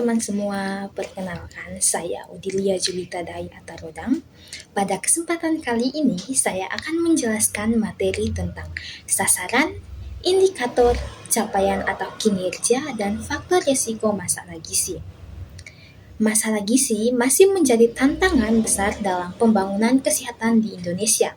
teman-teman semua, perkenalkan saya Odilia Julita Dai Atarodang. Pada kesempatan kali ini, saya akan menjelaskan materi tentang sasaran, indikator, capaian atau kinerja, dan faktor risiko masalah gizi. Masalah gizi masih menjadi tantangan besar dalam pembangunan kesehatan di Indonesia.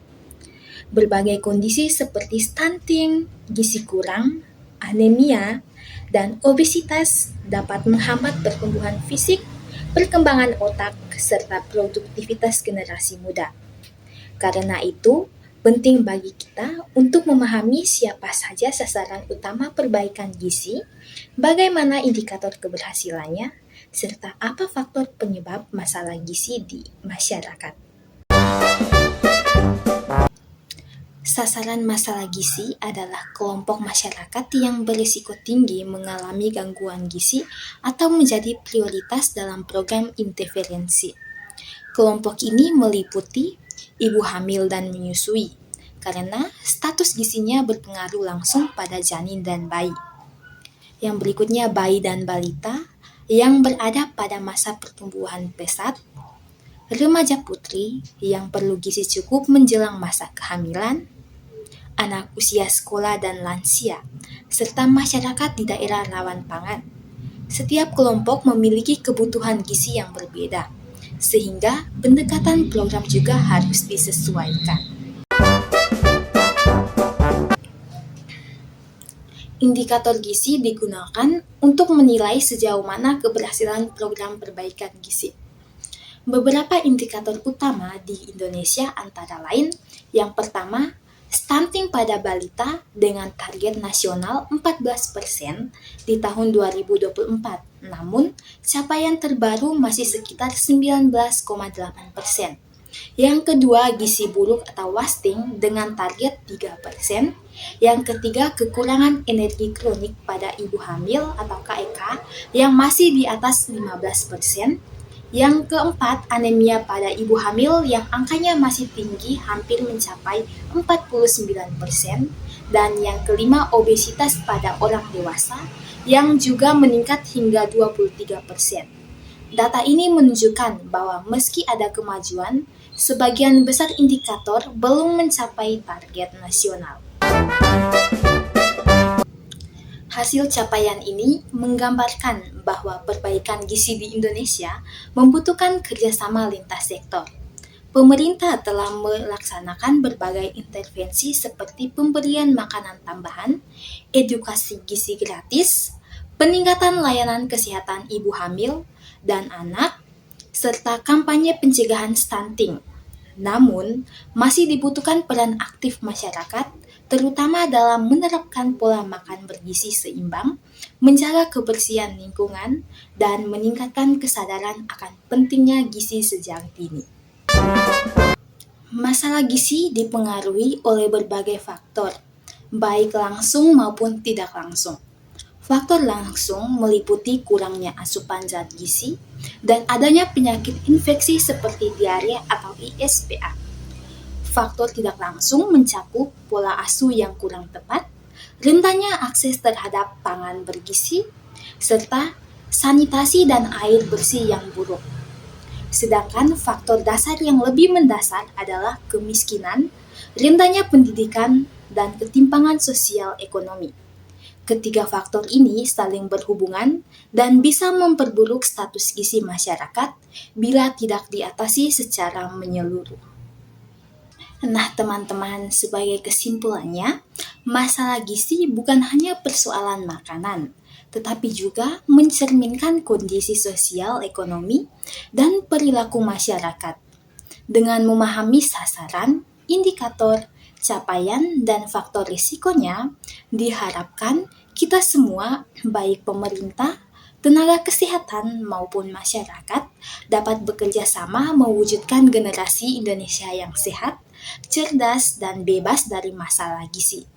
Berbagai kondisi seperti stunting, gizi kurang, anemia, dan obesitas dapat menghambat pertumbuhan fisik, perkembangan otak, serta produktivitas generasi muda. Karena itu, penting bagi kita untuk memahami siapa saja sasaran utama perbaikan gizi, bagaimana indikator keberhasilannya, serta apa faktor penyebab masalah gizi di masyarakat. Sasaran masalah gizi adalah kelompok masyarakat yang berisiko tinggi mengalami gangguan gizi atau menjadi prioritas dalam program intervensi. Kelompok ini meliputi ibu hamil dan menyusui, karena status gizinya berpengaruh langsung pada janin dan bayi. Yang berikutnya bayi dan balita yang berada pada masa pertumbuhan pesat, remaja putri yang perlu gizi cukup menjelang masa kehamilan, anak usia sekolah dan lansia, serta masyarakat di daerah rawan pangan. Setiap kelompok memiliki kebutuhan gizi yang berbeda, sehingga pendekatan program juga harus disesuaikan. Indikator gizi digunakan untuk menilai sejauh mana keberhasilan program perbaikan gizi. Beberapa indikator utama di Indonesia antara lain, yang pertama, stunting pada balita dengan target nasional 14% di tahun 2024, namun capaian terbaru masih sekitar 19,8%. Yang kedua, gizi buruk atau wasting dengan target 3%. Yang ketiga, kekurangan energi kronik pada ibu hamil atau KEK yang masih di atas 15%. Yang keempat, anemia pada ibu hamil yang angkanya masih tinggi, hampir mencapai 49%. Dan yang kelima, obesitas pada orang dewasa yang juga meningkat hingga 23%. Data ini menunjukkan bahwa meski ada kemajuan, sebagian besar indikator belum mencapai target nasional. Hasil capaian ini menggambarkan bahwa perbaikan gizi di Indonesia membutuhkan kerjasama lintas sektor. Pemerintah telah melaksanakan berbagai intervensi seperti pemberian makanan tambahan, edukasi gizi gratis, peningkatan layanan kesehatan ibu hamil dan anak, serta kampanye pencegahan stunting. Namun, masih dibutuhkan peran aktif masyarakat, terutama dalam menerapkan pola makan bergizi seimbang, menjaga kebersihan lingkungan, dan meningkatkan kesadaran akan pentingnya gizi sejak dini. Masalah gizi dipengaruhi oleh berbagai faktor, baik langsung maupun tidak langsung. Faktor langsung meliputi kurangnya asupan zat gizi dan adanya penyakit infeksi seperti diare atau ISPA. Faktor tidak langsung mencakup pola asuh yang kurang tepat, rentannya akses terhadap pangan bergizi, serta sanitasi dan air bersih yang buruk. Sedangkan faktor dasar yang lebih mendasar adalah kemiskinan, rentannya pendidikan, dan ketimpangan sosial ekonomi. Ketiga faktor ini saling berhubungan dan bisa memperburuk status gizi masyarakat bila tidak diatasi secara menyeluruh. Nah teman-teman, sebagai kesimpulannya, masalah gizi bukan hanya persoalan makanan, tetapi juga mencerminkan kondisi sosial, ekonomi, dan perilaku masyarakat. Dengan memahami sasaran, indikator, capaian, dan faktor risikonya, diharapkan kita semua, baik pemerintah, tenaga kesehatan, maupun masyarakat, dapat bekerja sama mewujudkan generasi Indonesia yang sehat, cerdas, dan bebas dari masalah gizi.